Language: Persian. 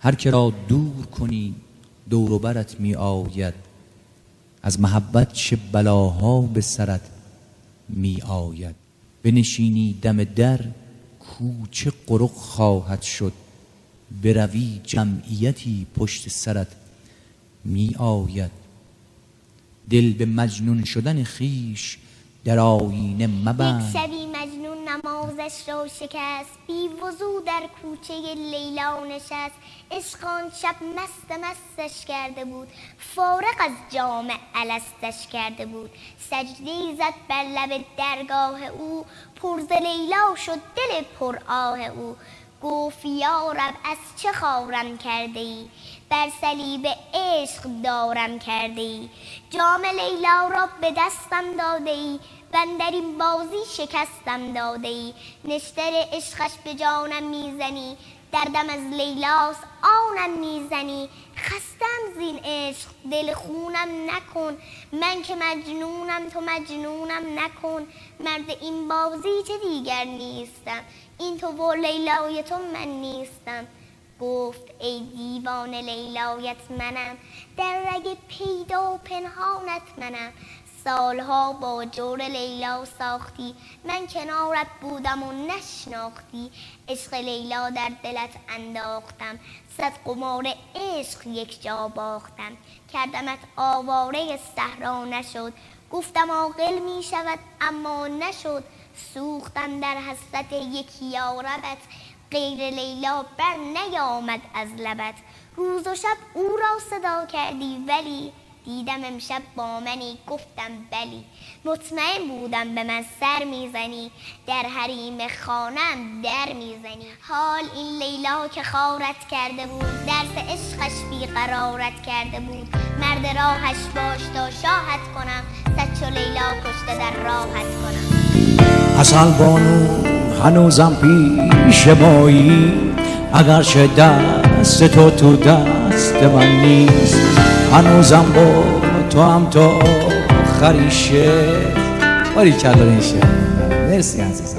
هر که را دور کنی دور و برت می آید، از محبت چه بلاها به سرت می آید. بنشینی دم در کوچه قرق خواهد شد، بروی جمعیتی پشت سرت می آید. دل به مجنون شدن خیش در آیینه مبند. یک شبی مجنون نمازش را شکست، بی وضو در کوچه لیلا نشست. عشق آن شب مستش کرده بود، فارغ از جام الستش کرده بود. سجده‌ای زد بر لب درگاه او، پر ز لیلا شد دل پر آه او. گفت یا رب از چه خارم کرده ای، بر صلیب عشق دارم کرده ای. جام لیلا را به دستم داده ای، واندر این بازی شکستم داده ای. نشتر عشقش به جانم میزنی، دردم از لیلاس آنم میزنی. خستم زین عشق دل خونم نکن، من که مجنونم تو مجنونم نکن. مرد این بازی چه دیگر نیستم، این تو و لیلای تو من نیستم. گفت ای دیوان لیلایت منم، در رگ پیدا و پنهانت منم. سالها با جور لیلا ساختی، من کنارت بودم و نشناختی. عشق لیلا در دلت انداختم، صد قمار عشق یک جا باختم. کردمت آواره صحرا نشد، گفتم عاقل می شود اما نشد. سوختم در حسرت یک یاربت، غیر لیلا بر نیامد از لبت. روز و شب او را صدا کردی ولی، دیدم امشب با منی گفتم بلی. مطمئن بودم به من سر میزنی، در حریم خانم در میزنی. حال این لیلا که خارت کرده بود، درس عشقش بیقرارت کرده بود. مرد راهش باش تا شاهت کنم، صد چو لیلا کشته در راحت کنم. عسل بانو هنوزم پیش مایی، اگرچه دست تو دست من نیست. هنوزم با تو هم تا آخری شعر. باریکلا این شعر. مرسی عزیزم.